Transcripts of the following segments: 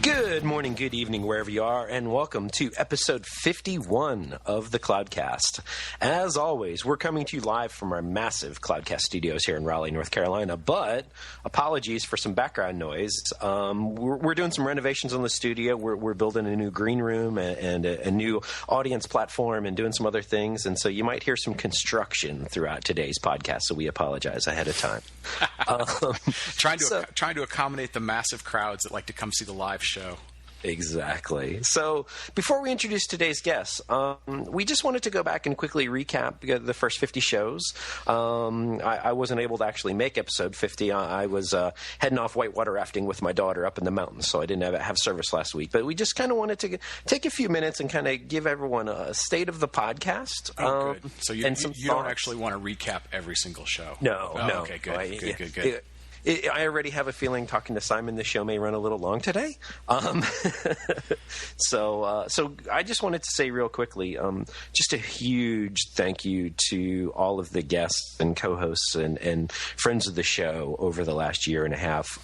Good morning, good evening, wherever you are, and welcome to episode 51 of the Cloudcast. As always, we're coming to you live from our massive Cloudcast studios here in Raleigh, North Carolina, but apologies for some background noise. We're doing some renovations on the studio. We're building a new green room and a new audience platform and doing some other things, and so you might hear some construction throughout today's podcast, so we apologize ahead of time. Trying to accommodate the massive crowds that like to come see the live show. Exactly. So before we introduce today's guests, we just wanted to go back and quickly recap the first 50 shows. I wasn't able to actually make episode 50. I was heading off whitewater rafting with my daughter up in the mountains, so I didn't have service last week. But we just kind of wanted to take a few minutes and kind of give everyone a state of the podcast. Good. So you don't actually want to recap every single show? No. Okay, good. I already have a feeling talking to Simon, this show may run a little long today. So I just wanted to say real quickly, just a huge thank you to all of the guests and co-hosts and friends of the show over the last year and a half.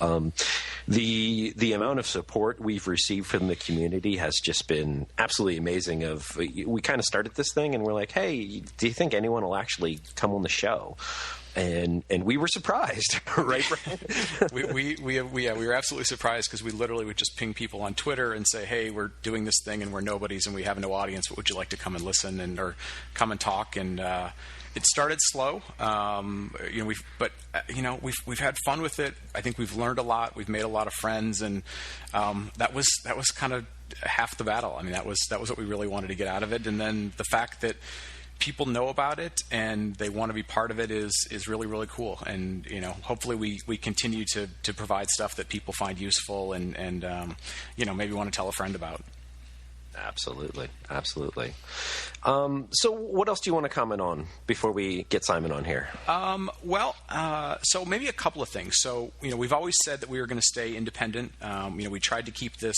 The amount of support we've received from the community has just been absolutely amazing. We kind of started this thing and we're like, hey, do you think anyone will actually come on the show? And we were surprised, right, Brian? we were absolutely surprised because we literally would just ping people on Twitter and say, hey, we're doing this thing and we're nobodies and we have no audience, but would you like to come and listen or come and talk? And it started slow, we've had fun with it. I think we've learned a lot. We've made a lot of friends, and that was kind of half the battle. I mean, that was what we really wanted to get out of it, and then the fact that people know about it and they want to be part of it is really, really cool. And, hopefully we continue to provide stuff that people find useful and maybe want to tell a friend about. Absolutely. So what else do you want to comment on before we get Simon on here? So maybe a couple of things. So, we've always said that we were going to stay independent. We tried to keep this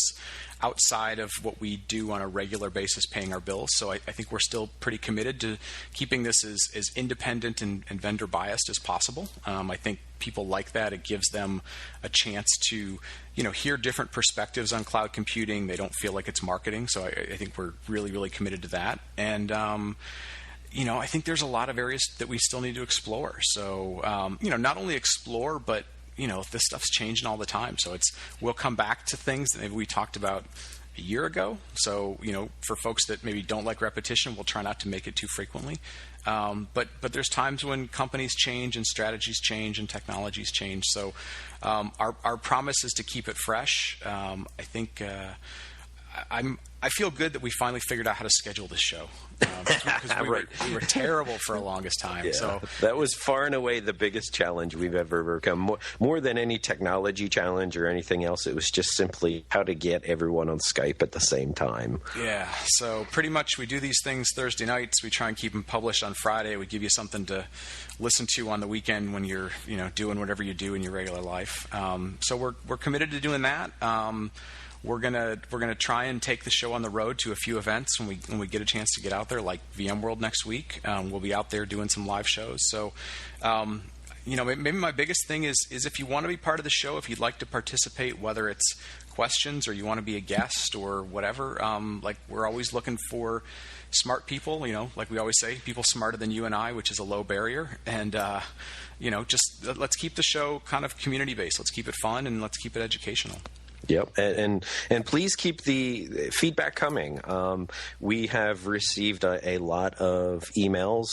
outside of what we do on a regular basis, paying our bills. So I think we're still pretty committed to keeping this as independent and vendor biased as possible. I think people like that. It gives them a chance to, hear different perspectives on cloud computing. They don't feel like it's marketing. So I think we're really, really committed to that. And, I think there's a lot of areas that we still need to explore. So, not only explore, but this stuff's changing all the time. So we'll come back to things that maybe we talked about a year ago. So, for folks that maybe don't like repetition, we'll try not to make it too frequently. But there's times when companies change and strategies change and technologies change. So our promise is to keep it fresh. I think I feel good that we finally figured out how to schedule this show. Because we were terrible for the longest time. Yeah, so that was far and away the biggest challenge we've ever overcome. More than any technology challenge or anything else, it was just simply how to get everyone on Skype at the same time. Yeah, so pretty much we do these things Thursday nights. We try and keep them published on Friday. We give you something to listen to on the weekend when you're doing whatever you do in your regular life. So we're committed to doing that. We're gonna try and take the show on the road to a few events when we get a chance to get out there, like VMworld next week. We'll be out there doing some live shows. So, maybe my biggest thing is if you want to be part of the show, if you'd like to participate, whether it's questions or you want to be a guest or whatever, we're always looking for smart people. Like we always say, people smarter than you and I, which is a low barrier. And just let's keep the show kind of community based. Let's keep it fun and let's keep it educational. Yep, and please keep the feedback coming. We have received a lot of emails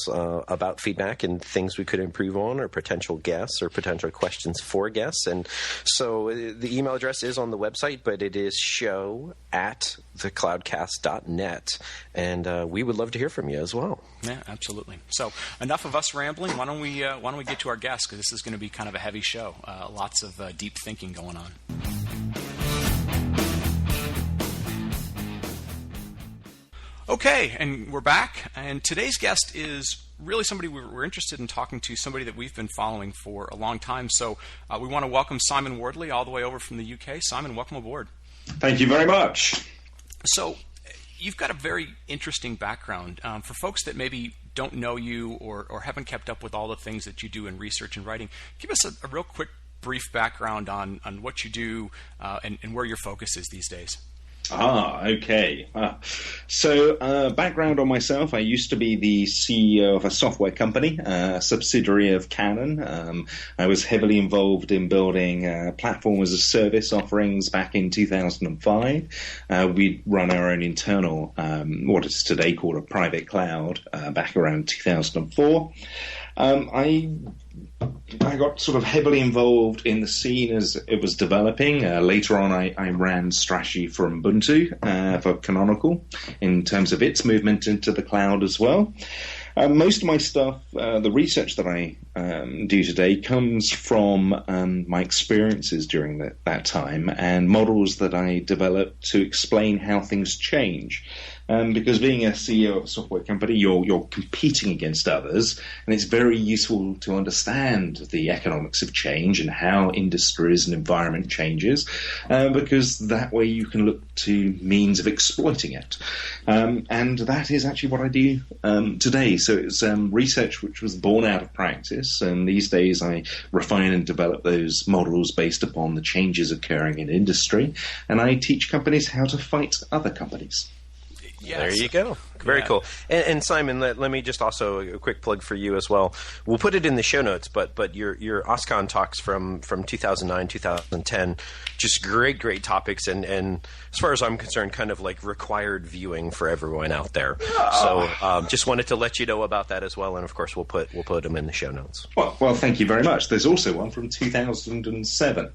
about feedback and things we could improve on, or potential guests, or potential questions for guests. And so the email address is on the website, but it is show@thecloudcast.net, and we would love to hear from you as well. Yeah, absolutely. So enough of us rambling. Why don't we get to our guests, because this is going to be kind of a heavy show. Lots of deep thinking going on. Okay, and we're back, and today's guest is really somebody we're interested in talking to, somebody that we've been following for a long time. So we want to welcome Simon Wardley all the way over from the UK. Simon, welcome aboard. Thank you very much. So you've got a very interesting background. For folks that maybe don't know you or haven't kept up with all the things that you do in research and writing, give us a real quick, brief background on what you do and where your focus is these days. Okay. So background on myself, I used to be the CEO of a software company, a subsidiary of Canon. I was heavily involved in building platform as a service offerings back in 2005. We'd run our own internal, what is today called a private cloud, back around 2004. I got sort of heavily involved in the scene as it was developing. Later on, I ran strategy for Ubuntu, for Canonical, in terms of its movement into the cloud as well. Most of my stuff, the research that I do today, comes from my experiences during that time and models that I developed to explain how things change. Because being a CEO of a software company, you're competing against others, and it's very useful to understand the economics of change and how industries and environment changes, because that way you can look to means of exploiting it. And that is actually what I do today. So it's research which was born out of practice, and these days I refine and develop those models based upon the changes occurring in industry, and I teach companies how to fight other companies. Yes. There you go. Very cool. And Simon, let me just also a quick plug for you as well. We'll put it in the show notes, but your OSCON talks from 2009, 2010, just great topics, and as far as I'm concerned, kind of like required viewing for everyone out there. So just wanted to let you know about that as well, and of course we'll put them in the show notes. Well, thank you very much. There's also one from 2007,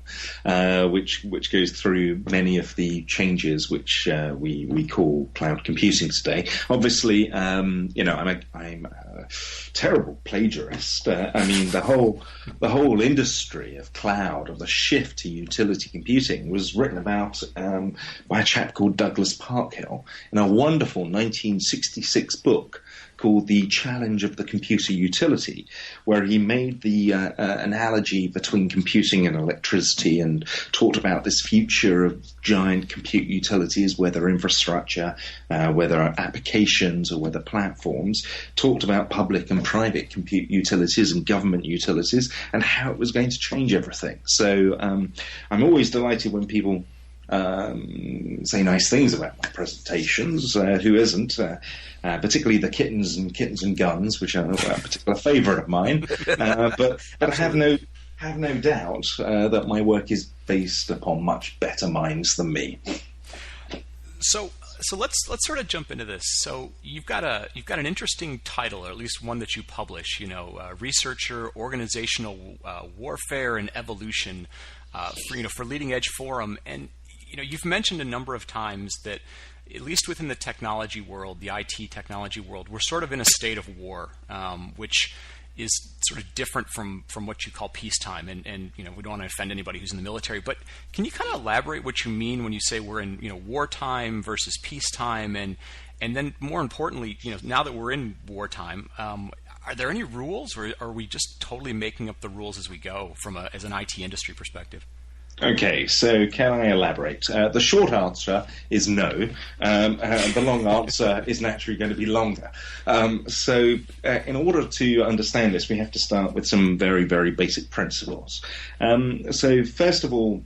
which goes through many of the changes which we call cloud computing today. Obviously, I'm a terrible plagiarist. I mean, the whole industry of cloud, of the shift to utility computing, was written about by a chap called Douglas Parkhill in a wonderful 1966 book called The Challenge of the Computer Utility, where he made the analogy between computing and electricity and talked about this future of giant compute utilities, whether infrastructure, whether applications or whether platforms, talked about public and private compute utilities and government utilities and how it was going to change everything. So I'm always delighted when people say nice things about my presentations. Who isn't? Particularly the kittens and guns, which are a particular favourite of mine. But I have no doubt that my work is based upon much better minds than me. So let's sort of jump into this. So you've got an interesting title, or at least one that you publish. Researcher, Organizational Warfare and Evolution, for Leading Edge Forum. And you've mentioned a number of times that, at least within the technology world, the IT technology world, we're sort of in a state of war, which is sort of different from what you call peacetime. And we don't want to offend anybody who's in the military, but can you kind of elaborate what you mean when you say we're in wartime versus peacetime, and then more importantly, now that we're in wartime, are there any rules, or are we just totally making up the rules as we go as an IT industry perspective? Okay, so can I elaborate? The short answer is no. The long answer is naturally going to be longer. So in order to understand this, we have to start with some very, very basic principles. So first of all,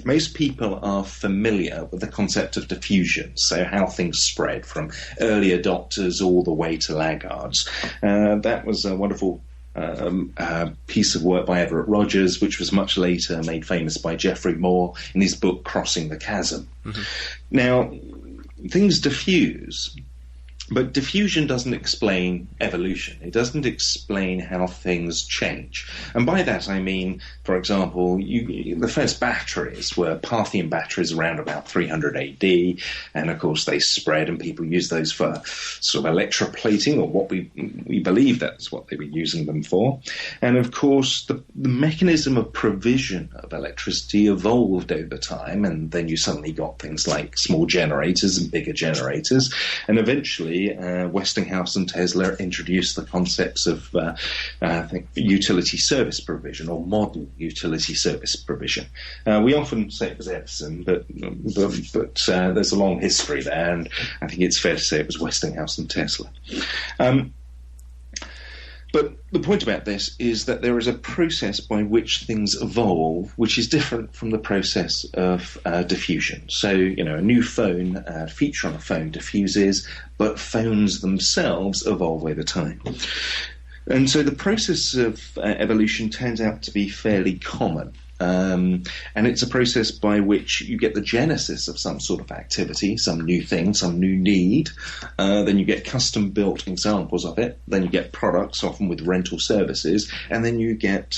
most people are familiar with the concept of diffusion, so how things spread from early adopters all the way to laggards. That was a wonderful piece of work by Everett Rogers, which was much later made famous by Geoffrey Moore in his book Crossing the Chasm. Mm-hmm. Now, things diffuse, but diffusion doesn't explain evolution. It doesn't explain how things change. And by that I mean, for example, the first batteries were Parthian batteries around about 300 AD, and of course they spread and people used those for sort of electroplating, or what we believe that's what they were using them for. And of course the mechanism of provision of electricity evolved over time, and then you suddenly got things like small generators and bigger generators, and eventually initially, Westinghouse and Tesla introduced the concepts of, I think, utility service provision or model utility service provision. We often say it was Edison, but there's a long history there, and I think it's fair to say it was Westinghouse and Tesla. But the point about this is that there is a process by which things evolve, which is different from the process of diffusion. So, a new phone, feature on a phone diffuses, but phones themselves evolve over time. And so the process of evolution turns out to be fairly common. And it's a process by which you get the genesis of some sort of activity, some new thing, some new need. Then you get custom-built examples of it. Then you get products, often with rental services. And then you get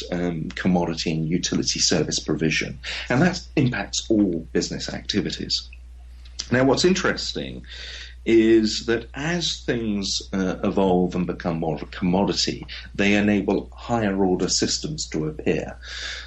commodity and utility service provision. And that impacts all business activities. Now, what's interesting is that as things evolve and become more of a commodity, they enable higher order systems to appear.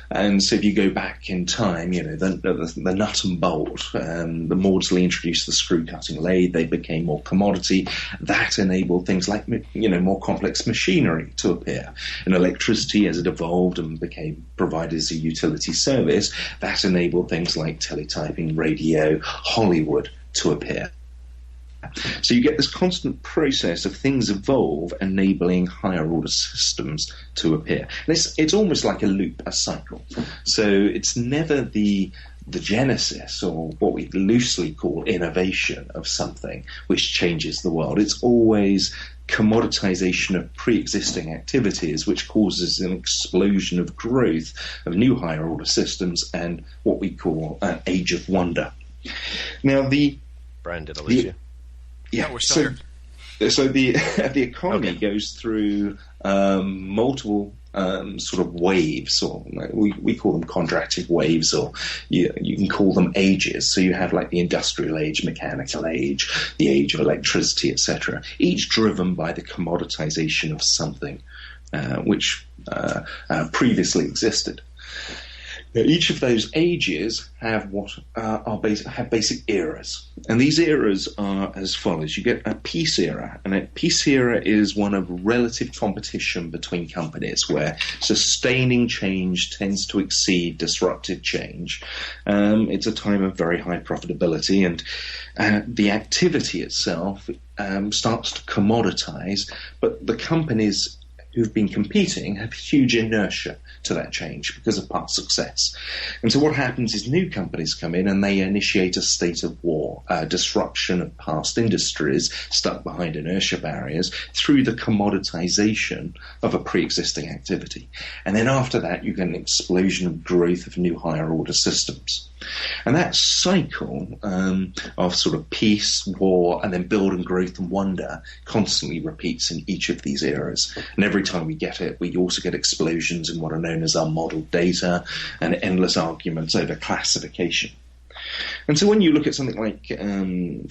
And so if you go back in time, the nut and bolt, the Maudsley introduced the screw cutting lathe, they became more commodity. That enabled things like, more complex machinery to appear. And electricity, as it evolved and became provided as a utility service, that enabled things like teletyping, radio, Hollywood to appear. So you get this constant process of things evolve, enabling higher order systems to appear. And it's almost like a loop, a cycle. So it's never the genesis, or what we loosely call innovation of something, which changes the world. It's always commoditization of pre-existing activities, which causes an explosion of growth of new higher order systems and what we call an age of wonder. Now, Brandon, I'll lose you. Yeah, no, we're still here. So the economy goes through multiple sort of waves, or we call them contractive waves, or you can call them ages. So you have like the industrial age, mechanical age, the age of electricity, etc. Each driven by the commoditization of something which previously existed. Now, each of those ages have have basic eras, and these eras are as follows. You get a peace era, and a peace era is one of relative competition between companies, where sustaining change tends to exceed disruptive change. It's a time of very high profitability, and the activity itself starts to commoditize, but the companies who've been competing have huge inertia to that change because of past success. And so what happens is new companies come in and they initiate a state of war, disruption of past industries stuck behind inertia barriers through the commoditization of a pre-existing activity. And then after that, you get an explosion of growth of new higher order systems. And that cycle of sort of peace, war, and then build and growth and wonder constantly repeats in each of these eras. And every time we get it, we also get explosions in what are known as our model data and endless arguments over classification. And so when you look at something like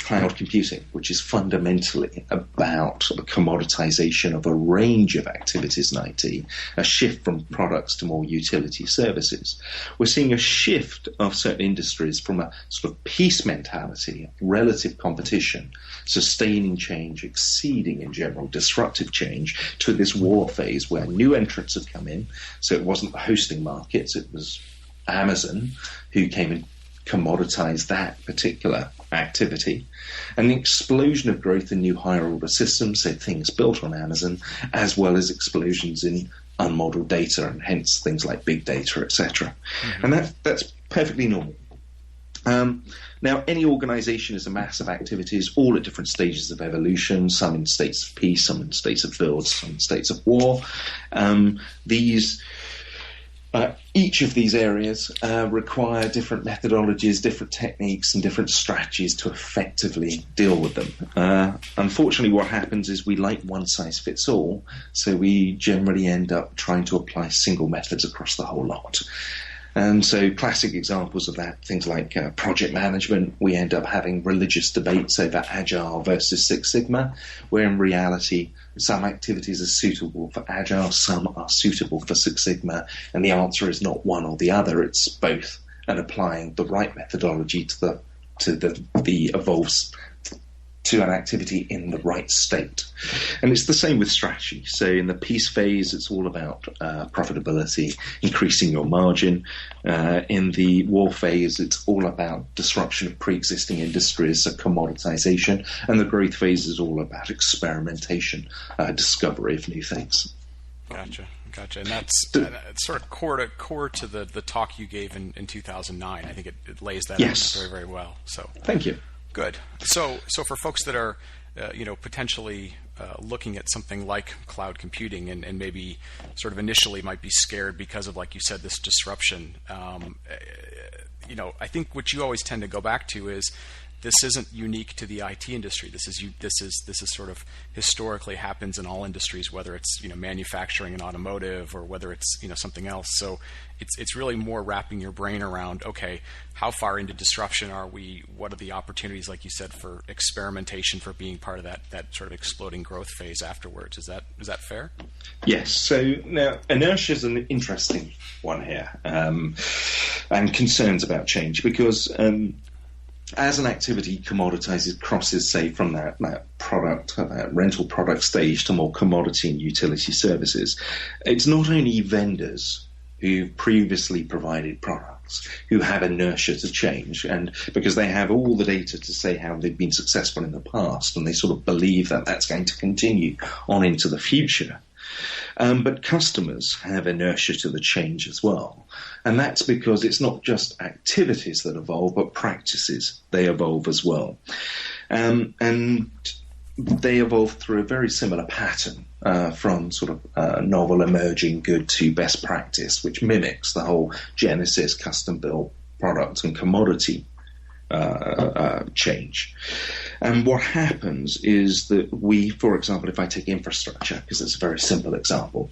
cloud computing, which is fundamentally about the commoditization of a range of activities in IT, a shift from products to more utility services, we're seeing a shift of certain industries from a sort of peace mentality, relative competition, sustaining change, exceeding in general disruptive change, to this war phase where new entrants have come in. So it wasn't the hosting markets, it was Amazon who came in, commoditize that particular activity, and the explosion of growth in new higher order systems, so things built on Amazon, as well as explosions in unmodeled data, and hence things like big data, etc. Mm-hmm. And that's perfectly normal. Now, any organization is a mass of activities, all at different stages of evolution, some in states of peace, some in states of build, some in states of war. Each of these areas require different methodologies, different techniques, and different strategies to effectively deal with them. Unfortunately, what happens is we like one size fits all, so we generally end up trying to apply single methods across the whole lot. And so classic examples of that, things like project management, we end up having religious debates over Agile versus Six Sigma, where in reality some activities are suitable for Agile, some are suitable for Six Sigma, and the answer is not one or the other, it's both, and applying the right methodology to the to an activity in the right state. And it's the same with strategy. So in the peace phase, it's all about profitability, increasing your margin. In the war phase, it's all about disruption of pre-existing industries, so commoditization. And the growth phase is all about experimentation, discovery of new things. Gotcha. And that's sort of core to the talk you gave in 2009. I think it lays that out very, very well. So thank you. Good. So for folks that are potentially looking at something like cloud computing and maybe sort of initially might be scared because of, like you said, this disruption, I think what you always tend to go back to is this isn't unique to the IT industry. This is sort of historically happens in all industries, whether it's manufacturing and automotive or whether it's something else. So it's really more wrapping your brain around, okay, how far into disruption are we? What are the opportunities, like you said, for experimentation, for being part of that sort of exploding growth phase afterwards? Is that fair? Yes. So now inertia is an interesting one here, and concerns about change because. As an activity commoditizes, crosses, say, from that product, that rental product stage to more commodity and utility services, it's not only vendors who've previously provided products who have inertia to change, and because they have all the data to say how they've been successful in the past, and they sort of believe that that's going to continue on into the future. But customers have inertia to the change as well. And that's because it's not just activities that evolve, but practices. They evolve as well. And they evolve through a very similar pattern from sort of novel, emerging, good to best practice, which mimics the whole Genesis custom-built product and commodity change. And what happens is that we, for example, if I take infrastructure, because it's a very simple example,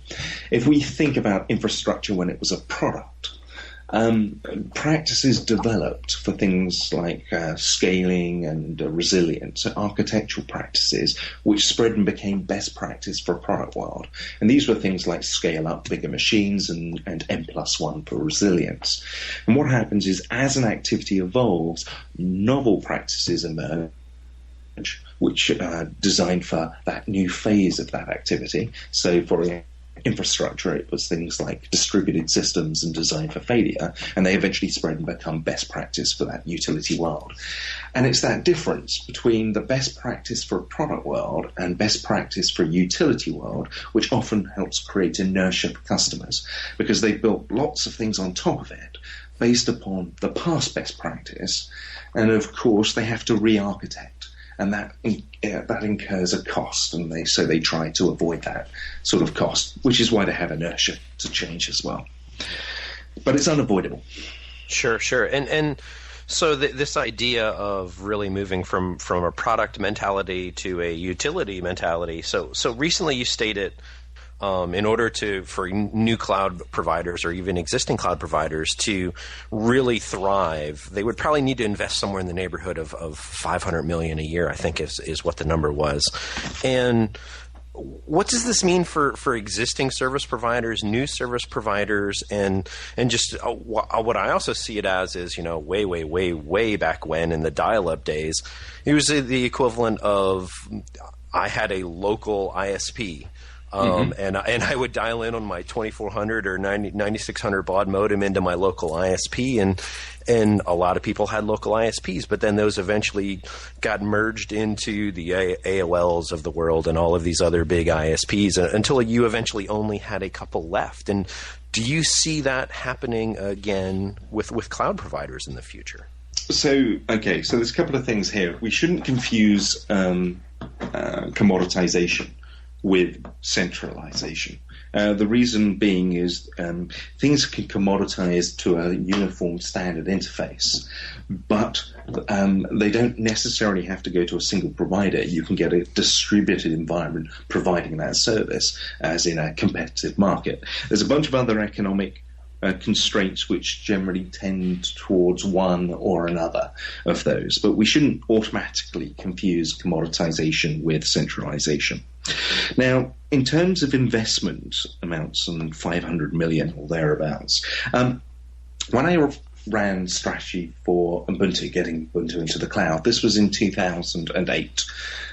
if we think about infrastructure when it was a product, practices developed for things like scaling and resilience, architectural practices, which spread and became best practice for a product world. And these were things like scale up bigger machines and N+1 for resilience. And what happens is as an activity evolves, novel practices emerge, which are designed for that new phase of that activity. So for infrastructure, it was things like distributed systems and design for failure, and they eventually spread and become best practice for that utility world. And it's that difference between the best practice for a product world and best practice for a utility world, which often helps create inertia for customers, because they've built lots of things on top of it based upon the past best practice, and of course they have to re-architect. And that incurs a cost, and they try to avoid that sort of cost, which is why they have inertia to change as well. But it's unavoidable. Sure. And so this idea of really moving from a product mentality to a utility mentality. So recently you stated in order for new cloud providers or even existing cloud providers to really thrive, they would probably need to invest somewhere in the neighborhood of $500 million a year, I think is what the number was. And what does this mean for existing service providers, new service providers, and just what I also see it as is, way back when in the dial-up days, it was the equivalent of I had a local ISP. And I would dial in on my 2400 or 9600 baud modem into my local ISP, and a lot of people had local ISPs, but then those eventually got merged into the AOLs of the world and all of these other big ISPs until you eventually only had a couple left. And do you see that happening again with cloud providers in the future? So there's a couple of things here. We shouldn't confuse commoditization with centralization. The reason being is things can commoditize to a uniform standard interface, but they don't necessarily have to go to a single provider. You can get a distributed environment providing that service, as in a competitive market. There's a bunch of other economic constraints which generally tend towards one or another of those, but we shouldn't automatically confuse commoditization with centralization. Now, in terms of investment amounts and 500 million or thereabouts, when I ran strategy for Ubuntu, getting Ubuntu into the cloud. This was in 2008.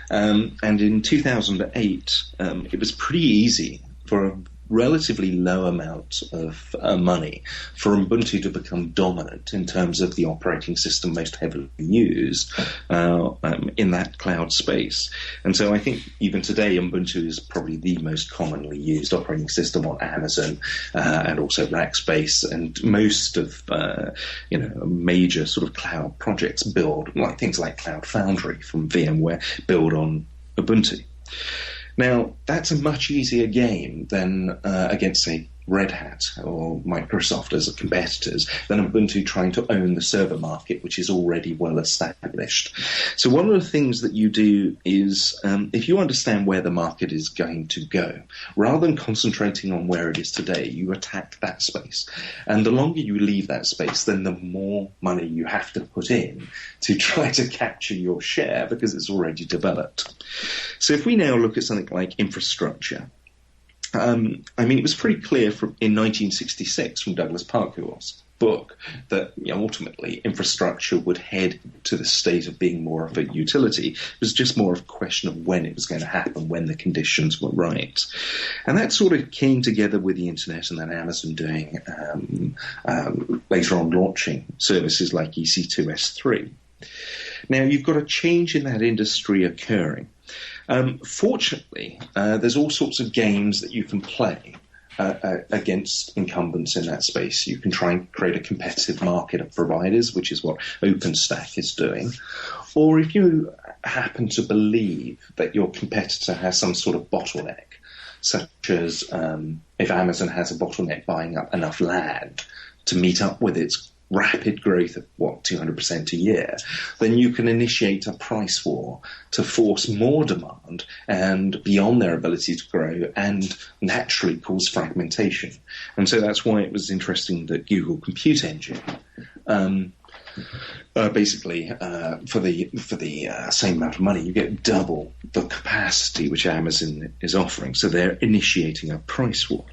And in 2008, it was pretty easy for a relatively low amount of money for Ubuntu to become dominant in terms of the operating system most heavily used in that cloud space. And so I think even today Ubuntu is probably the most commonly used operating system on Amazon and also Rackspace, and most of major sort of cloud projects build, like things like Cloud Foundry from VMware, build on Ubuntu. Now, that's a much easier game than against, say, Red Hat or Microsoft as competitors than Ubuntu trying to own the server market, which is already well established. So one of the things that you do is, if you understand where the market is going to go, rather than concentrating on where it is today, you attack that space. And the longer you leave that space, then the more money you have to put in to try to capture your share because it's already developed. So if we now look at something like infrastructure, it was pretty clear in 1966 from Douglas Parker's book that ultimately infrastructure would head to the state of being more of a utility. It was just more of a question of when it was going to happen, when the conditions were right. And that sort of came together with the internet and then Amazon doing, later on launching services like EC2S3. Now, you've got a change in that industry occurring. Fortunately, there's all sorts of games that you can play against incumbents in that space. You can try and create a competitive market of providers, which is what OpenStack is doing. Or if you happen to believe that your competitor has some sort of bottleneck, such as if Amazon has a bottleneck buying up enough land to meet up with its rapid growth of 200% a year, then you can initiate a price war to force more demand and beyond their ability to grow and naturally cause fragmentation. And so that's why it was interesting that Google Compute Engine basically for the same amount of money you get double the capacity which Amazon is offering. So they're initiating a price war.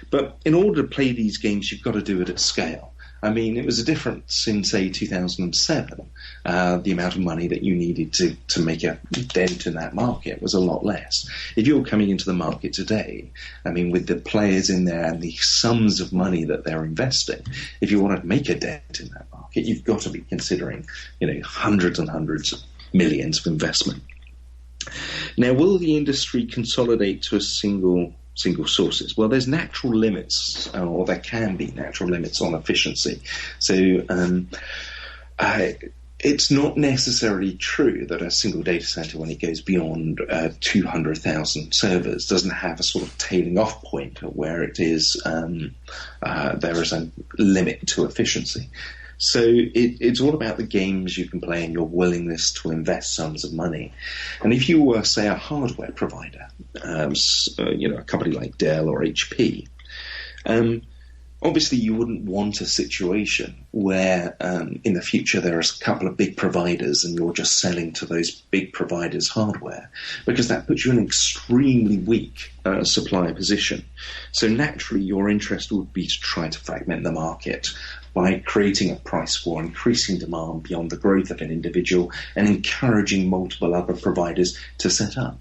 But in order to play these games, you've got to do it at scale. It was a difference in, say, 2007. The amount of money that you needed to make a dent in that market was a lot less. If you're coming into the market today, with the players in there and the sums of money that they're investing, if you want to make a dent in that market, you've got to be considering, hundreds and hundreds of millions of investment. Now, will the industry consolidate to a single sources? Well, there's natural limits, or there can be natural limits on efficiency. So it's not necessarily true that a single data center, when it goes beyond 200,000 servers, doesn't have a sort of tailing off point where it is there is a limit to efficiency. So it's all about the games you can play and your willingness to invest sums of money. And if you were, say, a hardware provider, a company like Dell or HP, obviously you wouldn't want a situation where in the future there are a couple of big providers and you're just selling to those big providers' hardware, because that puts you in an extremely weak supplier position. So naturally your interest would be to try to fragment the market by creating a price war, increasing demand beyond the growth of an individual and encouraging multiple other providers to set up.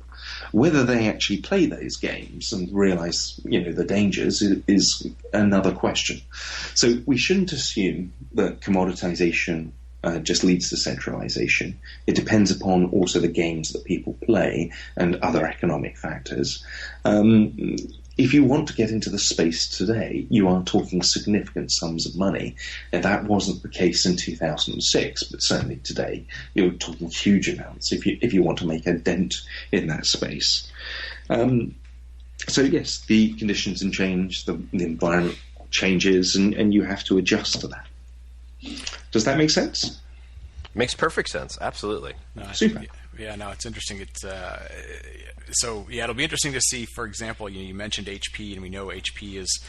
Whether they actually play those games and realize, the dangers is another question. So we shouldn't assume that commoditization just leads to centralization. It depends upon also the games that people play and other economic factors. If you want to get into the space today, you are talking significant sums of money. And that wasn't the case in 2006, but certainly today, you're talking huge amounts if you want to make a dent in that space. So yes, the conditions can change, the environment changes, and you have to adjust to that. Does that make sense? Makes perfect sense. Absolutely. No, Super. Yeah, no, it's interesting. It's it'll be interesting to see. For example, you mentioned HP, and we know HP is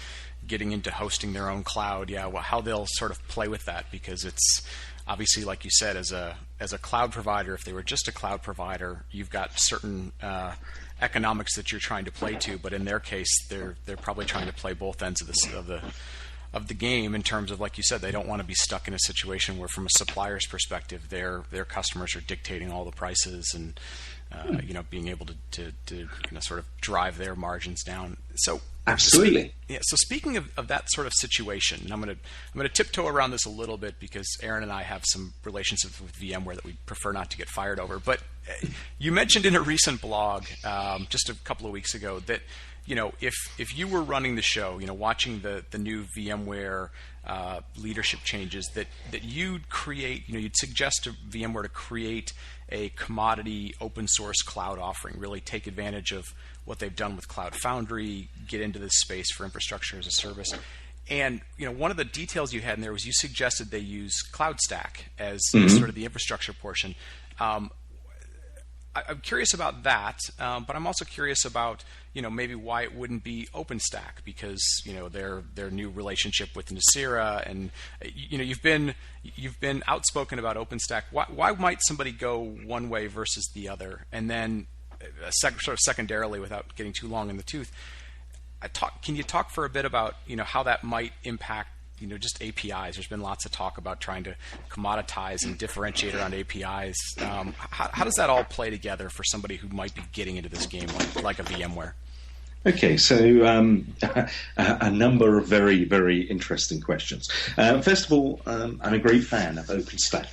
getting into hosting their own cloud. Yeah, well, how they'll sort of play with that, because it's obviously, like you said, as a cloud provider. If they were just a cloud provider, you've got certain economics that you're trying to play to. But in their case, they're probably trying to play both ends of of the game in terms of, like you said, they don't want to be stuck in a situation where, from a supplier's perspective, their customers are dictating all the prices and being able to sort of drive their margins down. So absolutely, So speaking of that sort of situation, and I'm going to tiptoe around this a little bit because Aaron and I have some relationships with VMware that we prefer not to get fired over. But you mentioned in a recent blog just a couple of weeks ago that if you were running the show, watching the new VMware leadership changes, that you'd create, you'd suggest to VMware to create a commodity open source cloud offering, really take advantage of what they've done with Cloud Foundry, get into this space for infrastructure as a service. And one of the details you had in there was you suggested they use CloudStack as sort of the infrastructure portion. I'm curious about that, but I'm also curious about maybe why it wouldn't be OpenStack, because their new relationship with Nicira, and you've been outspoken about OpenStack. Why might somebody go one way versus the other? And then sort of secondarily, without getting too long in the tooth, can you talk for a bit about how that might impact just APIs? There's been lots of talk about trying to commoditize and differentiate around APIs. How does that all play together for somebody who might be getting into this game like a VMware? Okay, so a number of very, very interesting questions. First of all, I'm a great fan of OpenStack.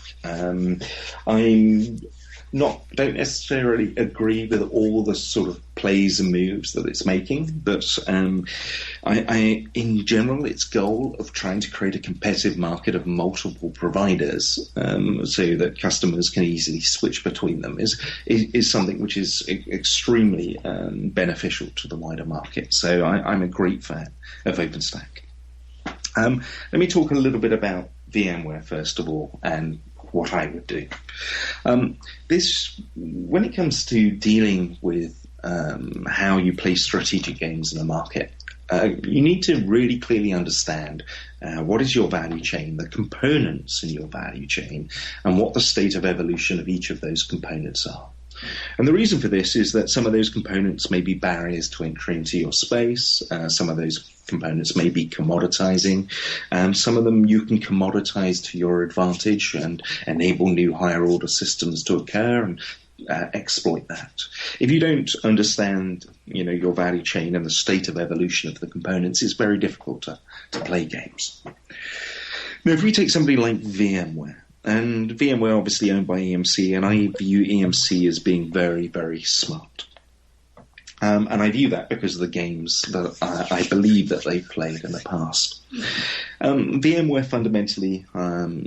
Don't necessarily agree with all the sort of plays and moves that it's making, but I in general, its goal of trying to create a competitive market of multiple providers so that customers can easily switch between them is something which is extremely beneficial to the wider market. So I'm a great fan of OpenStack. Let me talk a little bit about VMware first of all, and what I would do. When it comes to dealing with how you play strategic games in a market, you need to really clearly understand what is your value chain, the components in your value chain, and what the state of evolution of each of those components are. And the reason for this is that some of those components may be barriers to entry into your space. Some of those components may be commoditizing. Some of them you can commoditize to your advantage and enable new higher order systems to occur and exploit that. If you don't understand, your value chain and the state of evolution of the components, it's very difficult to play games. Now, if we take somebody like VMware, and VMware obviously owned by EMC, and I view EMC as being very, very smart. And I view that because of the games that I believe that they've played in the past. VMware fundamentally,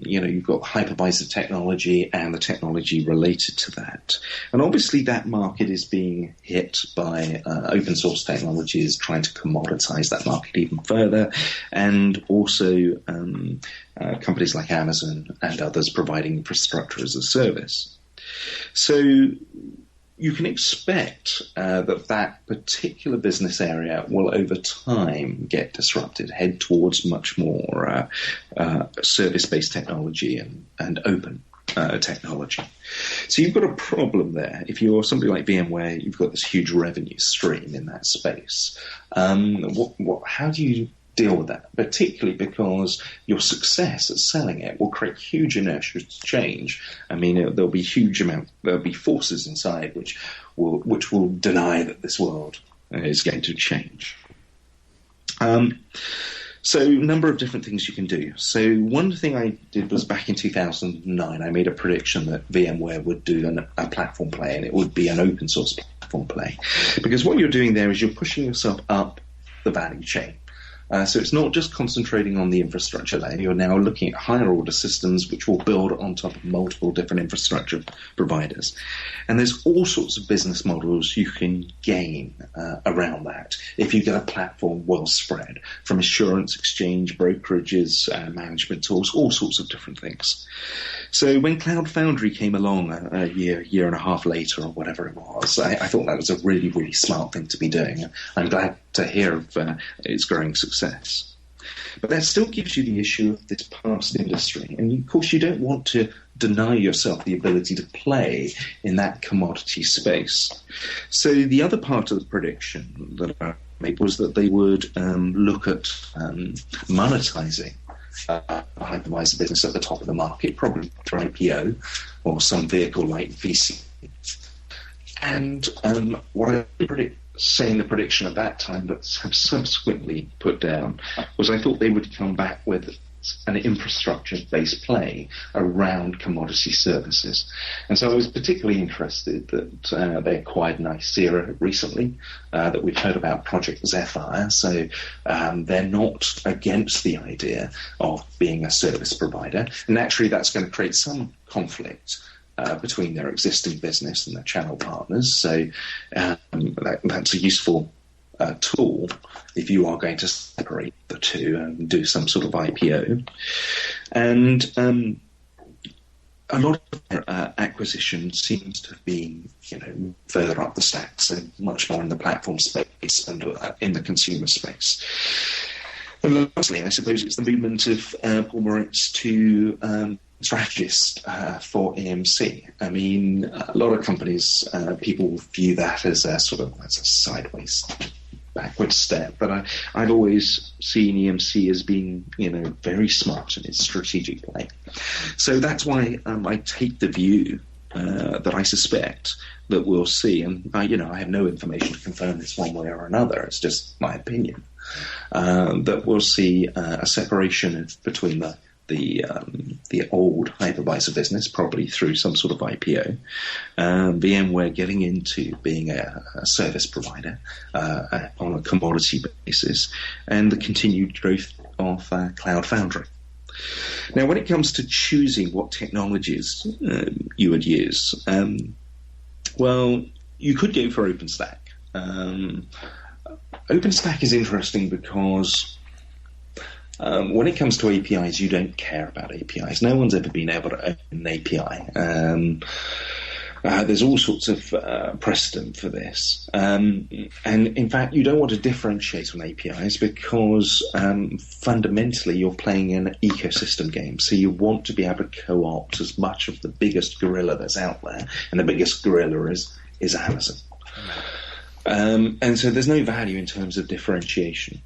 you've got hypervisor technology and the technology related to that. And obviously that market is being hit by open source technologies trying to commoditize that market even further, and also companies like Amazon and others providing infrastructure as a service. So you can expect that particular business area will over time get disrupted, head towards much more service-based technology and open technology. So you've got a problem there. If you're somebody like VMware, you've got this huge revenue stream in that space. How do you deal with that, particularly because your success at selling it will create huge inertia to change. I mean, there'll be forces inside which will deny that this world is going to change. So a number of different things you can do. So one thing I did was back in 2009, I made a prediction that VMware would do a platform play, and it would be an open source platform play. Because what you're doing there is you're pushing yourself up the value chain. So it's not just concentrating on the infrastructure layer. You're now looking at higher order systems which will build on top of multiple different infrastructure providers. And there's all sorts of business models you can gain around that if you get a platform well spread, from assurance, exchange, brokerages, management tools, all sorts of different things. So when Cloud Foundry came along a year and a half later or whatever it was, I thought that was a really, really smart thing to be doing. I'm glad to hear of its growing success. But that still gives you the issue of this past industry. And of course, you don't want to deny yourself the ability to play in that commodity space. So the other part of the prediction that made was that they would look at monetizing a hypervisor business at the top of the market, probably through IPO or some vehicle like VC. And what I say in the prediction at that time, but have subsequently put down, was I thought they would come back with an infrastructure-based play around commodity services. And so I was particularly interested that they acquired Nicira recently, that we've heard about Project Zephyr. So they're not against the idea of being a service provider. And naturally, that's going to create some conflict between their existing business and their channel partners. So that's a useful tool if you are going to separate the two and do some sort of IPO. And a lot of their acquisition seems to have been, further up the stack, so much more in the platform space and in the consumer space. And lastly, I suppose it's the movement of Paul Moritz to strategist for EMC. I mean, a lot of companies, people view that as a sideways, backward step, but I've always seen EMC as being, very smart in its strategic play. So that's why I take the view that I suspect that we'll see, and I have no information to confirm this one way or another. It's just my opinion that we'll see a separation between the old hypervisor business, probably through some sort of IPO, VMware getting into being a service provider on a commodity basis, and the continued growth of Cloud Foundry. Now, when it comes to choosing what technologies you would use, well, you could go for OpenStack. OpenStack is interesting because when it comes to APIs, you don't care about APIs. No one's ever been able to open an API. There's all sorts of precedent for this. And in fact, you don't want to differentiate on APIs because fundamentally you're playing an ecosystem game. So you want to be able to co-opt as much of the biggest gorilla that's out there. And the biggest gorilla is Amazon. And so there's no value in terms of differentiation.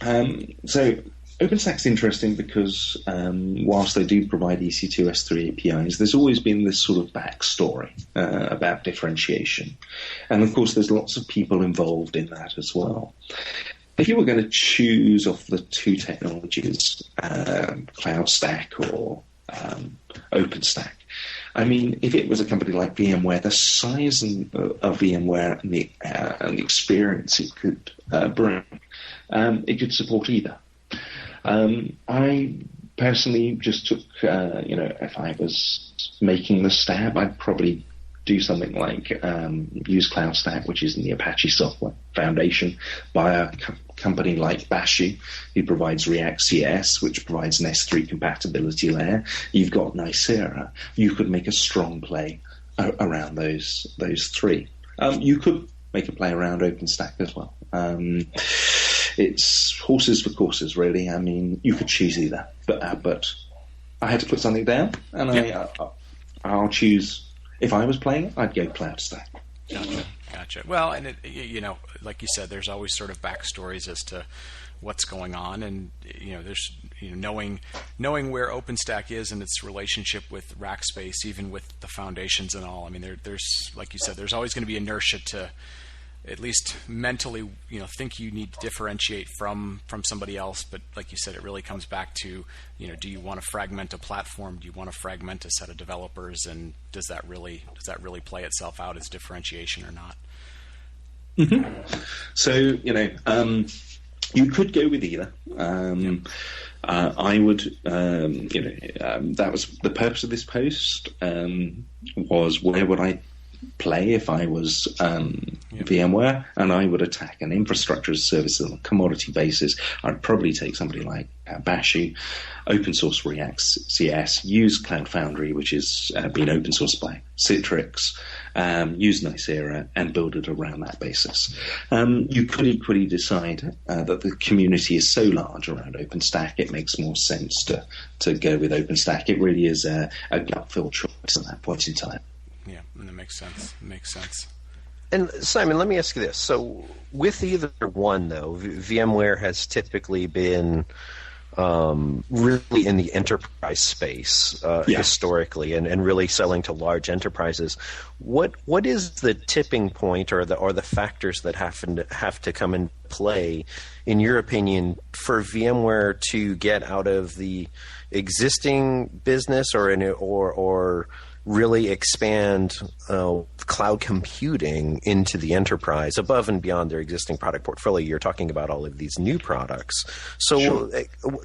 So OpenStack's interesting because whilst they do provide EC2, S3 APIs, there's always been this sort of backstory about differentiation. And of course, there's lots of people involved in that as well. If you were going to choose of the two technologies, CloudStack or OpenStack, I mean, if it was a company like VMware, the size of VMware and the experience it could bring, it could support either. I personally just took, if I was making the stab, I'd probably do something like use CloudStack, which is in the Apache Software Foundation, by a company like Bashu, who provides React CS, which provides an S3 compatibility layer. You've got Nicira. You could make a strong play around those three. You could make a play around OpenStack as well. It's horses for courses, really. I mean, you could choose either, but I had to put something down, and I'll choose. If I was playing it, I'd go CloudStack. Gotcha. Well, and like you said, there's always sort of backstories as to what's going on, and there's knowing where OpenStack is and its relationship with Rackspace, even with the foundations and all. I mean, there's like you said, there's always going to be inertia to at least mentally, think you need to differentiate from somebody else. But like you said, it really comes back to, do you want to fragment a platform? Do you want to fragment a set of developers? And does that really play itself out as differentiation or not? Mm-hmm. So, you could go with either. I would, that was the purpose of this post, was where would I play if I was VMware, and I would attack an infrastructure as a service on a commodity basis. I'd probably take somebody like Bashu, open source React CS, use Cloud Foundry, which is being open sourced by Citrix, use Nicira, and build it around that basis. You could equally decide that the community is so large around OpenStack, it makes more sense to go with OpenStack. It really is a gut feel choice at that point in time. Yeah, and that makes sense. And Simon, let me ask you this. So with either one, though, VMware has typically been really in the enterprise space historically, and really selling to large enterprises. What is the tipping point, or the factors that have to come in play, in your opinion, for VMware to get out of the existing business, or really expand cloud computing into the enterprise above and beyond their existing product portfolio? You're talking about all of these new products. So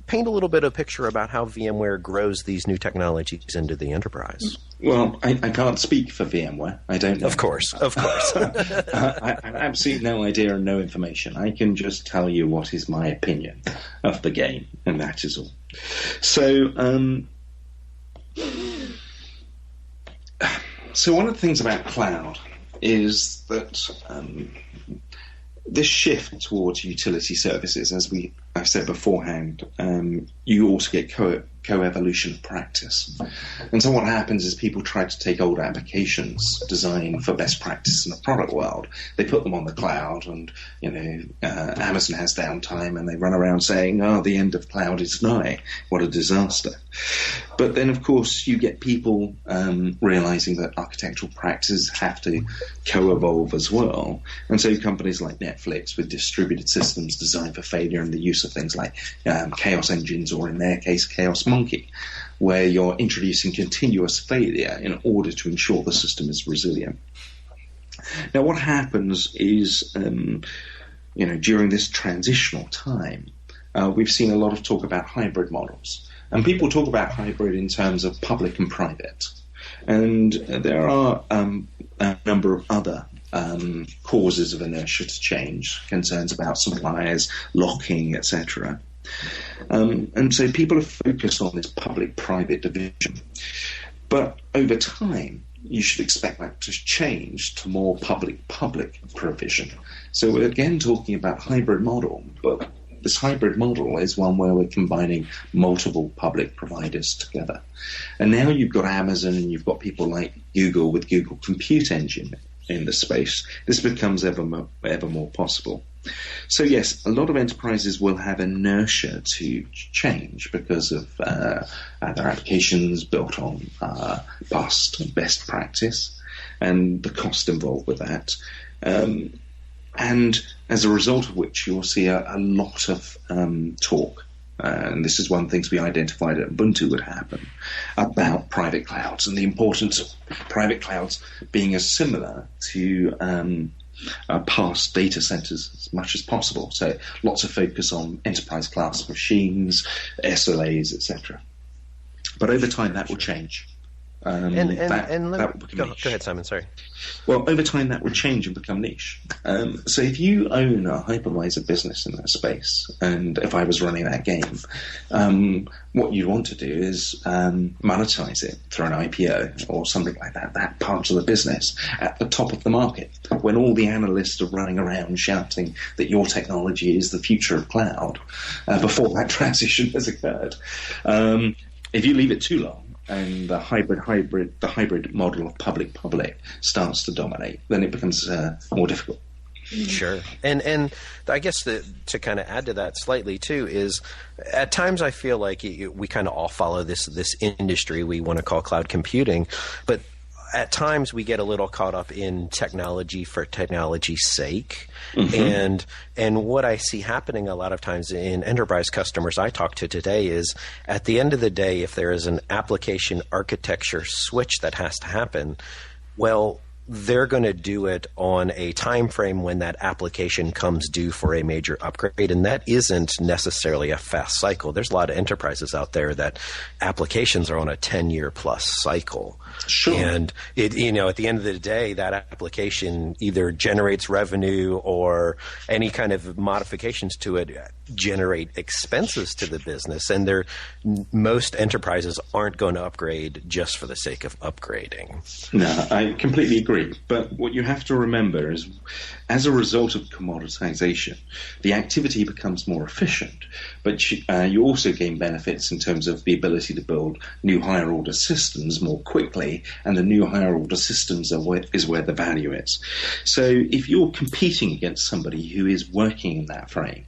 paint a little bit of a picture about how VMware grows these new technologies into the enterprise. Well, I can't speak for VMware. I don't know. Of course. I have absolutely no idea and no information. I can just tell you what is my opinion of the game, and that is all. So one of the things about cloud is that this shift towards utility services, as I've said beforehand, you also get co-evolution of practice. And so what happens is people try to take old applications designed for best practice in the product world. They put them on the cloud, and Amazon has downtime, and they run around saying, "Oh, the end of cloud is nigh. What a disaster." But then, of course, you get people realizing that architectural practices have to co-evolve as well. And so companies like Netflix, with distributed systems designed for failure and the use of things like chaos engines, or in their case, Chaos Monkey, where you're introducing continuous failure in order to ensure the system is resilient. Now, what happens is, during this transitional time, we've seen a lot of talk about hybrid models. And people talk about hybrid in terms of public and private. And there are a number of other causes of inertia to change, concerns about suppliers, locking, etc. And so people are focused on this public-private division. But over time, you should expect that to change to more public-public provision. So we're again talking about hybrid model, but this hybrid model is one where we're combining multiple public providers together. And now you've got Amazon, and you've got people like Google with Google Compute Engine in the space. This becomes ever more possible. So yes, a lot of enterprises will have inertia to change because of their applications built on past and best practice, and the cost involved with that. And as a result of which, you'll see a lot of talk, and this is one of the things we identified at Ubuntu would happen, about private clouds and the importance of private clouds being as similar to past data centers as much as possible. So lots of focus on enterprise class machines, SLAs, etc. But over time, that will change. Go ahead, Simon. Sorry. Well, over time that would change and become niche. So if you own a hypervisor business in that space, and if I was running that game, what you'd want to do is monetize it through an IPO or something like that, that part of the business at the top of the market, when all the analysts are running around shouting that your technology is the future of cloud, before that transition has occurred. If you leave it too long, and the hybrid model of public-public starts to dominate, then it becomes more difficult. Sure. And I guess to kind of add to that slightly too is, at times I feel like we kind of all follow this industry we want to call cloud computing, but at times we get a little caught up in technology for technology's sake. Mm-hmm. And what I see happening a lot of times in enterprise customers I talk to today is, at the end of the day, if there is an application architecture switch that has to happen, well, they're going to do it on a time frame when that application comes due for a major upgrade, and that isn't necessarily a fast cycle. There's a lot of enterprises out there that applications are on a 10-year plus cycle. Sure. And at the end of the day, that application either generates revenue, or any kind of modifications to it generate expenses to the business. And most enterprises aren't going to upgrade just for the sake of upgrading. No, I completely agree. But what you have to remember is, as a result of commoditization, the activity becomes more efficient, but you also gain benefits in terms of the ability to build new higher order systems more quickly quickly, and the new higher order systems is where the value is. So if you're competing against somebody who is working in that frame,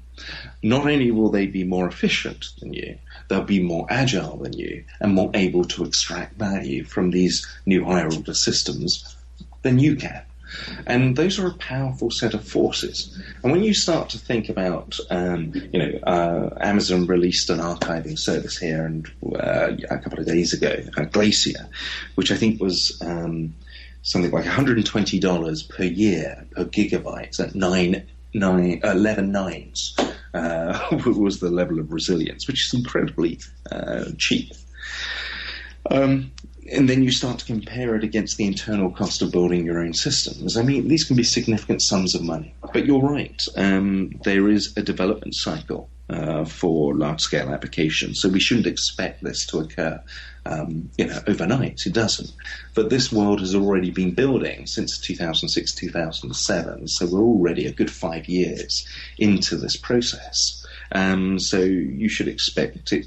not only will they be more efficient than you, they'll be more agile than you and more able to extract value from these new higher order systems than you can. And those are a powerful set of forces. And when you start to think about, Amazon released an archiving service here and a couple of days ago, Glacier, which I think was something like $120 per year per gigabyte at 11 nines was the level of resilience, which is incredibly cheap. And then you start to compare it against the internal cost of building your own systems. I mean, these can be significant sums of money. But you're right. There is a development cycle for large-scale applications. So we shouldn't expect this to occur, overnight. It doesn't. But this world has already been building since 2006, 2007. So we're already a good 5 years into this process. So you should expect it.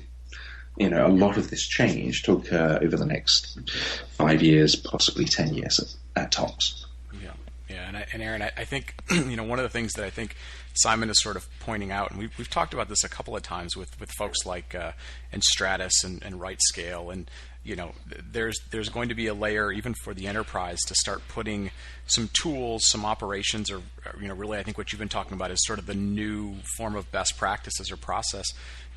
A lot of this change to occur over the next 5 years, possibly 10 years at tops. Yeah, and Aaron, I think one of the things that I think Simon is sort of pointing out, and we've talked about this a couple of times with folks like Stratus and RightScale, and there's going to be a layer even for the enterprise to start putting some tools, some operations, or really I think what you've been talking about is sort of the new form of best practices or process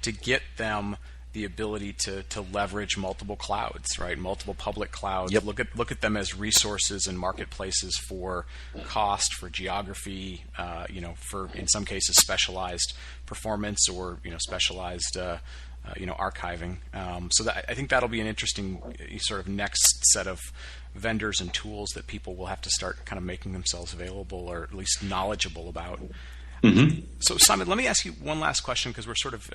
to get them the ability to leverage multiple clouds, right? Multiple public clouds. Yep. Look at them as resources and marketplaces for cost, for geography, for in some cases specialized performance or specialized archiving. So that, I think that'll be an interesting sort of next set of vendors and tools that people will have to start kind of making themselves available or at least knowledgeable about. Mm-hmm. So, Simon, let me ask you one last question because we're sort of,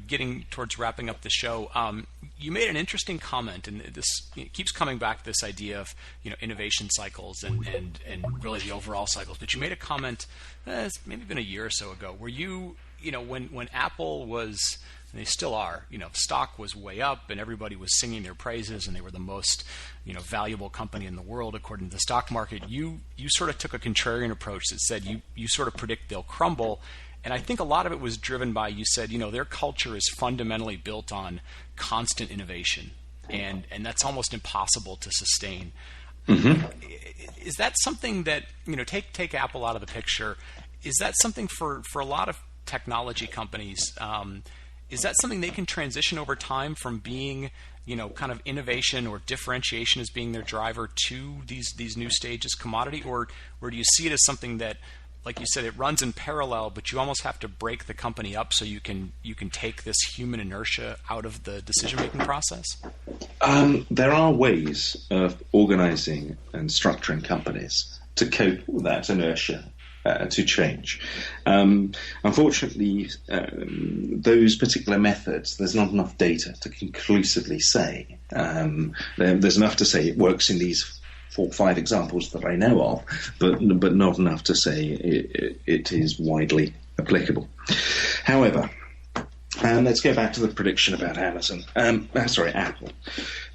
getting towards wrapping up the show. You made an interesting comment, and this keeps coming back to this idea of, innovation cycles and really the overall cycles. But you made a comment, it's maybe been a year or so ago, where you, when Apple was, and they still are, stock was way up and everybody was singing their praises and they were the most, valuable company in the world according to the stock market. You sort of took a contrarian approach that said you sort of predict they'll crumble. And I think a lot of it was driven by, you said, their culture is fundamentally built on constant innovation. And that's almost impossible to sustain. Mm-hmm. Is that something that, take Apple out of the picture, is that something for a lot of technology companies, is that something they can transition over time from being, kind of innovation or differentiation as being their driver to these new stages commodity? Or do you see it as something that, like you said, it runs in parallel, but you almost have to break the company up so you can take this human inertia out of the decision-making process? There are ways of organizing and structuring companies to cope with that inertia. To change. Unfortunately, those particular methods, there's not enough data to conclusively say. There's enough to say it works in these 4 or 5 examples that I know of, but not enough to say it is widely applicable. However, let's go back to the prediction about Apple.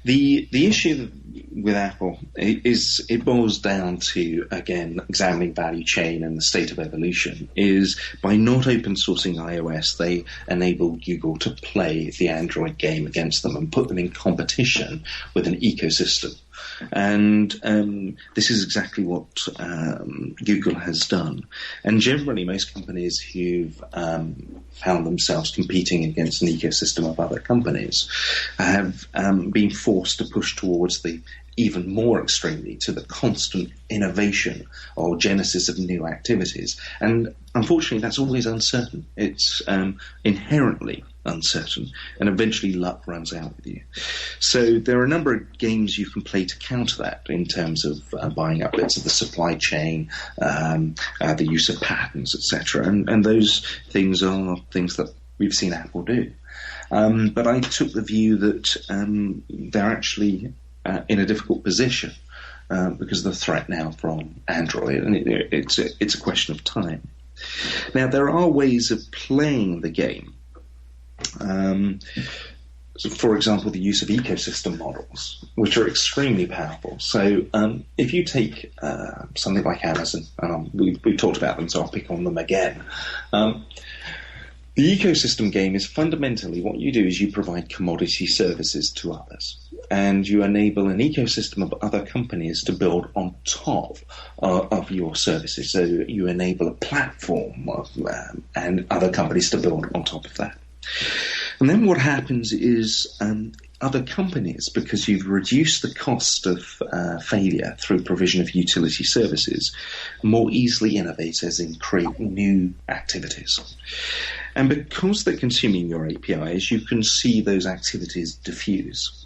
The issue with Apple is it boils down to, again, examining value chain and the state of evolution, is by not open sourcing iOS, they enable Google to play the Android game against them and put them in competition with an ecosystem. And this is exactly what Google has done. And generally, most companies who've found themselves competing against an ecosystem of other companies have been forced to push towards the even more extremely to the constant innovation or genesis of new activities. And unfortunately, that's always uncertain. It's inherently uncertain, and eventually luck runs out with you. So there are a number of games you can play to counter that in terms of buying up bits of the supply chain, the use of patents, etc. And those things are things that we've seen Apple do. But I took the view that they're actually in a difficult position because of the threat now from Android, and it's a question of time. Now, there are ways of playing the game. for example, the use of ecosystem models, which are extremely powerful. So if you take something like Amazon, and we've talked about them, so I'll pick on them again. The ecosystem game is fundamentally what you do is you provide commodity services to others, and you enable an ecosystem of other companies to build on top of your services. So you enable a platform and other companies to build on top of that. And then what happens is other companies, because you've reduced the cost of failure through provision of utility services, more easily innovate as in create new activities. And because they're consuming your APIs, you can see those activities diffuse.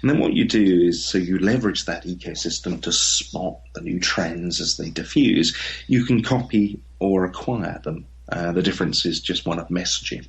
And then what you do is, so you leverage that ecosystem to spot the new trends as they diffuse. You can copy or acquire them. The difference is just one of messaging.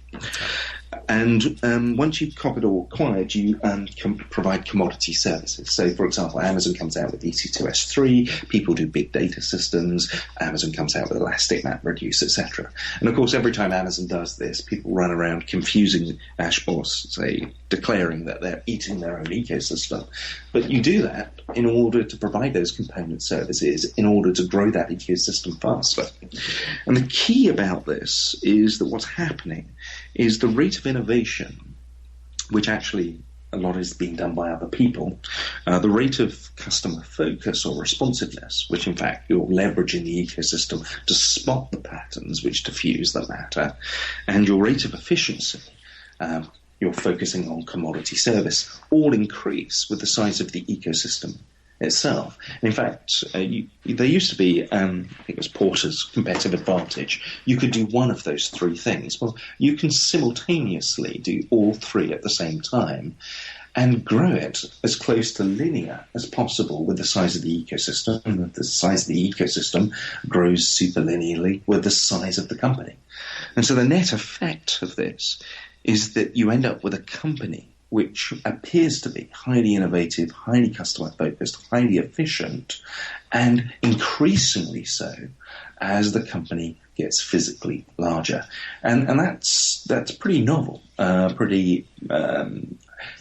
And once you've copied or acquired, you can provide commodity services. So, for example, Amazon comes out with EC2S3, people do big data systems, Amazon comes out with Elastic MapReduce, etc. And, of course, every time Amazon does this, people run around confusing Ashboss, say, declaring that they're eating their own ecosystem. But you do that in order to provide those component services, in order to grow that ecosystem faster. And the key about this is that what's happening is the rate of innovation, which actually a lot is being done by other people, the rate of customer focus or responsiveness, which in fact you're leveraging the ecosystem to spot the patterns which diffuse the matter, and your rate of efficiency, you're focusing on commodity service, all increase with the size of the ecosystem itself. In fact, there used to be, I think it was Porter's competitive advantage. You could do one of those three things. Well, you can simultaneously do all three at the same time and grow it as close to linear as possible with the size of the ecosystem. And the size of the ecosystem grows superlinearly with the size of the company. And so the net effect of this is that you end up with a company which appears to be highly innovative, highly customer-focused, highly efficient, and increasingly so as the company gets physically larger. And that's pretty novel.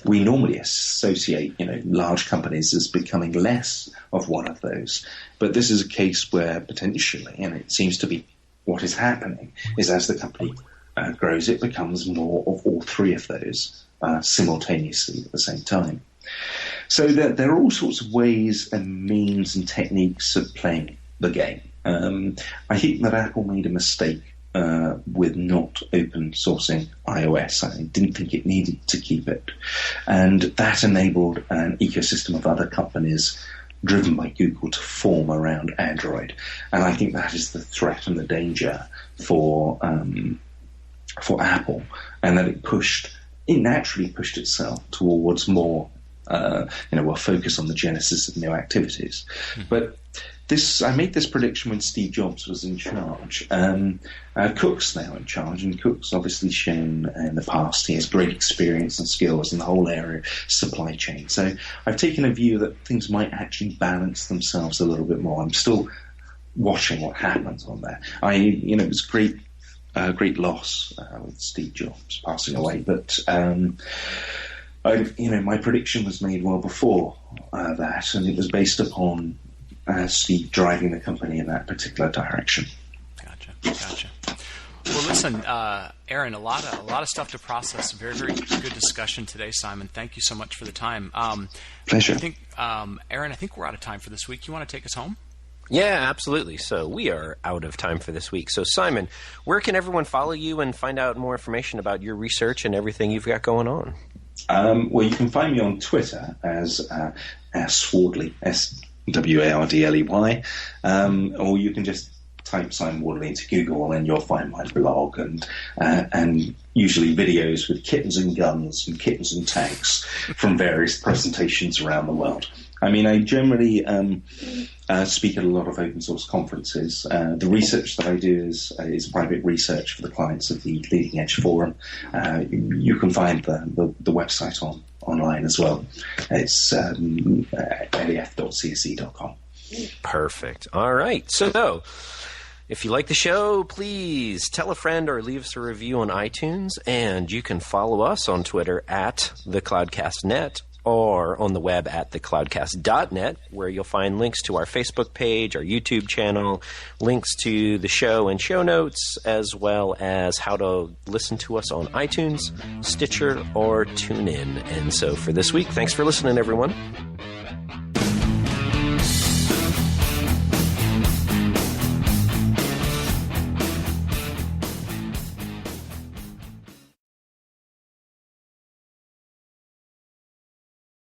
We normally associate, large companies as becoming less of one of those. But this is a case where potentially, and it seems to be what is happening, is as the company grows, it becomes more of all three of those simultaneously at the same time. So there are all sorts of ways and means and techniques of playing the game. I think that Apple made a mistake with not open sourcing iOS. I didn't think it needed to keep it. And that enabled an ecosystem of other companies driven by Google to form around Android. And I think that is the threat and the danger for Apple, and that it naturally pushed itself towards more, a focus on the genesis of new activities. Mm-hmm. But I made this prediction when Steve Jobs was in charge. Cook's now in charge, and Cook's obviously shown in the past he has great experience and skills in the whole area of supply chain. So I've taken a view that things might actually balance themselves a little bit more. I'm still watching what happens on there. It was great loss with Steve Jobs passing away, but my prediction was made well before that, and it was based upon Steve driving the company in that particular direction. Gotcha. Well, listen, Aaron, a lot of stuff to process. Very, very good discussion today, Simon. Thank you so much for the time. Pleasure. I think, Aaron, we're out of time for this week. You want to take us home? Yeah, absolutely. So we are out of time for this week. So Simon, where can everyone follow you and find out more information about your research and everything you've got going on? Well, you can find me on Twitter as Swardley, SWARDLEY, or you can just type Simon Wardley into Google and you'll find my blog and usually videos with kittens and guns and kittens and tanks from various presentations around the world. I generally speak at a lot of open source conferences. The research that I do is private research for the clients of the Leading Edge Forum. You can find the website online as well. It's lef.csc.com. Perfect. All right. So If you like the show, please tell a friend or leave us a review on iTunes, and you can follow us on Twitter at @thecloudcastnet or on the web at thecloudcast.net, where you'll find links to our Facebook page, our YouTube channel, links to the show and show notes, as well as how to listen to us on iTunes, Stitcher, or TuneIn. And so for this week, thanks for listening, everyone.